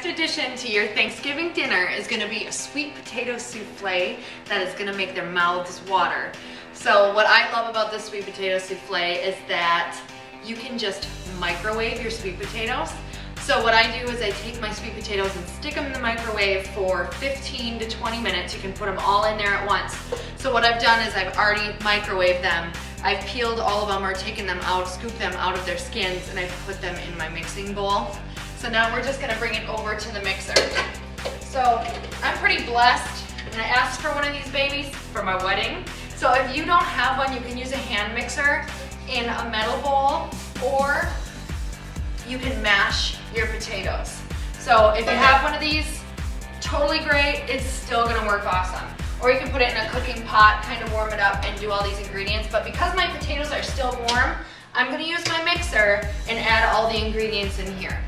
addition to your Thanksgiving dinner is gonna be a sweet potato souffle that is gonna make their mouths water. So what I love about this sweet potato souffle is that you can just microwave your sweet potatoes. So what I do is I take my sweet potatoes and stick them in the microwave for 15 to 20 minutes. You can put them all in there at once. So what I've done is I've already microwaved them. I've peeled all of them or taken them out, scooped them out of their skins, and I've put them in my mixing bowl. So now we're just gonna bring it over to the mixer. So I'm pretty blessed, and I asked for one of these babies for my wedding. So if you don't have one, you can use a hand mixer in a metal bowl, or you can mash your potatoes. So if you have one of these, totally great, it's still gonna work awesome. Or you can put it in a cooking pot, kind of warm it up and do all these ingredients. But because my potatoes are still warm, I'm gonna use my mixer and add all the ingredients in here.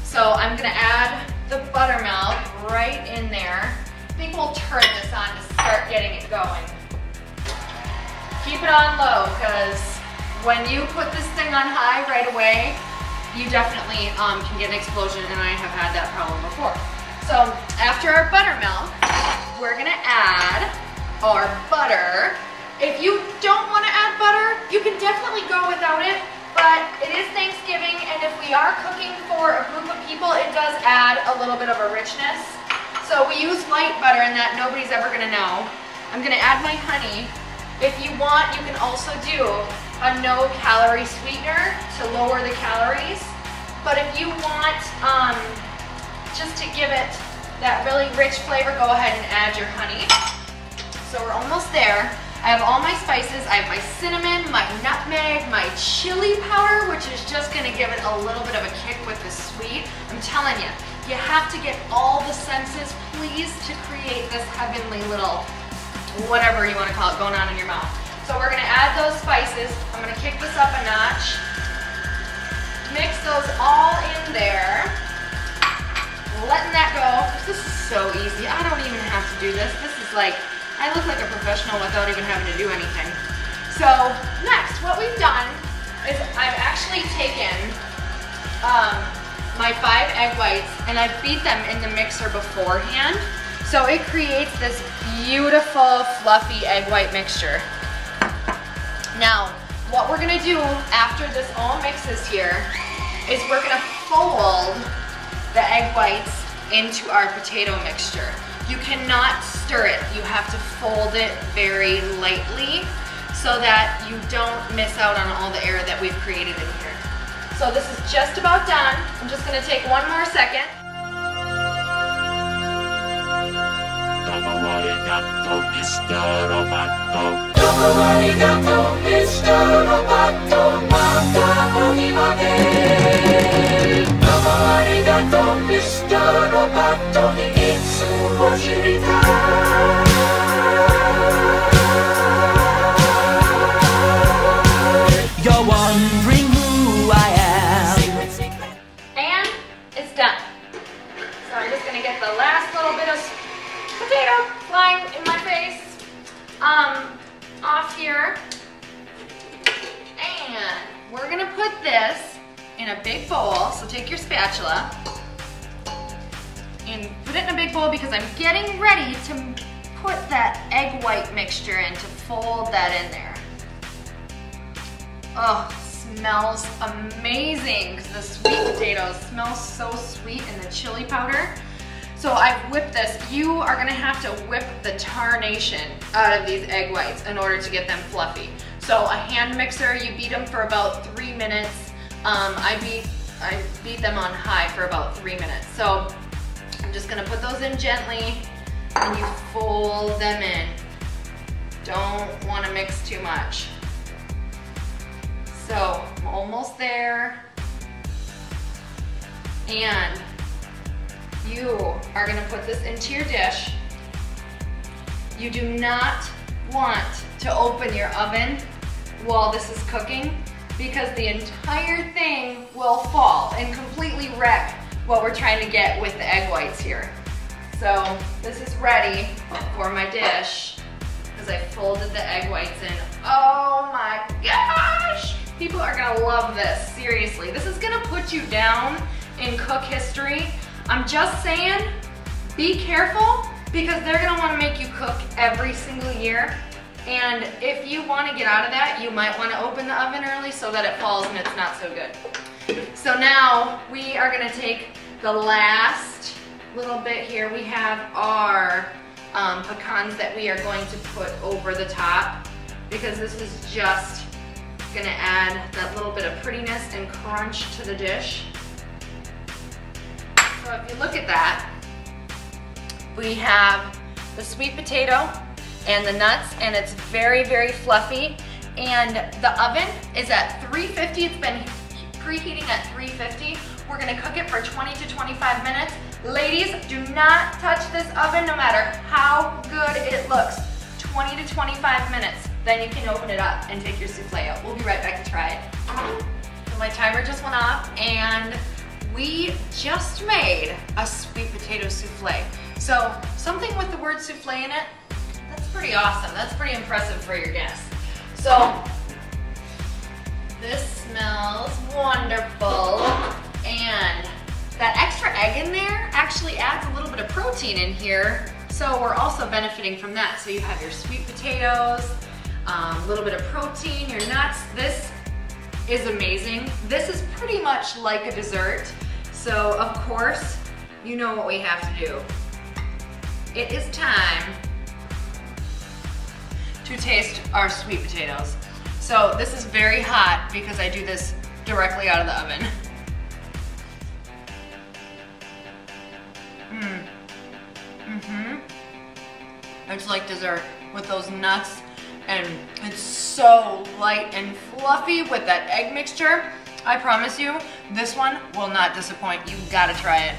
So I'm gonna add the buttermilk right in there. I think we'll turn this on to start getting it going. Keep it on low, because when you put this thing on high right away, you definitely can get an explosion, and I have had that problem before. So after our buttermilk, we're gonna add our butter. If you don't wanna add butter, you can definitely go without it, but it is Thanksgiving, and if we are cooking for a group of people, it does add a little bit of a richness. So we use light butter in that nobody's ever gonna know. I'm gonna add my honey. If you want, you can also do a no-calorie sweetener to lower the calories. But if you want just to give it that really rich flavor, go ahead and add your honey. So we're almost there. I have all my spices. I have my cinnamon, my nutmeg, my chili powder, which is just gonna give it a little bit of a kick with the sweet. I'm telling you, you have to get all the senses pleased to create this heavenly little, whatever you wanna call it, going on in your mouth. So we're gonna add those spices. I'm gonna kick this up a notch. Mix those all in there. Letting that go. This is so easy. I don't even have to do this. This is like, I look like a professional without even having to do anything. So next, what we've done is I've actually taken my 5 egg whites and I've beat them in the mixer beforehand. So it creates this beautiful, fluffy egg white mixture. Now, what we're gonna do after this all mixes here is we're gonna fold the egg whites into our potato mixture. You cannot stir it. You have to fold it very lightly so that you don't miss out on all the air that we've created in here. So this is just about done. I'm just gonna take one more second. You're wondering who I am. And it's done. So I'm just gonna get the last little bit of potato flying in my face off here. And we're gonna put this in a big bowl. So take your spatula and put it in a big bowl because I'm getting ready to put that egg white mixture in, to fold that in there. Oh, smells amazing because the sweet potatoes smell so sweet in the chili powder. So I've whipped this. You are gonna have to whip the tarnation out of these egg whites in order to get them fluffy. So a hand mixer, you beat them for about 3 minutes. I beat them on high for about 3 minutes. So I'm just gonna put those in gently and you fold them in. Don't wanna mix too much. So I'm almost there. And you are gonna put this into your dish. You do not want to open your oven while this is cooking because the entire thing will fall and completely wreck what we're trying to get with the egg whites here. So this is ready for my dish because I folded the egg whites in. Oh my gosh! People are gonna love this, seriously. This is gonna put you down in cook history. I'm just saying, be careful because they're gonna wanna make you cook every single year. And if you wanna get out of that, you might wanna open the oven early so that it falls and it's not so good. So now we are gonna take the last little bit here. We have our pecans that we are going to put over the top because this is just gonna add that little bit of prettiness and crunch to the dish. So if you look at that, we have the sweet potato and the nuts, and it's very, very fluffy. And the oven is at 350. It's been preheating at 350. We're gonna cook it for 20 to 25 minutes. Ladies, do not touch this oven no matter how good it looks. 20 to 25 minutes. Then you can open it up and take your souffle out. We'll be right back to try it. So my timer just went off and we just made a sweet potato souffle. So something with the word souffle in it, that's pretty awesome. That's pretty impressive for your guests. So this smells wonderful. And that extra egg in there actually adds a little bit of protein in here. So we're also benefiting from that. So you have your sweet potatoes, a little bit of protein, your nuts. This is amazing. This is pretty much like a dessert. So of course, you know what we have to do. It is time to taste our sweet potatoes. So this is very hot because I do this directly out of the oven. It's like dessert with those nuts, and it's so light and fluffy with that egg mixture. I promise you, this one will not disappoint. You've got to try it.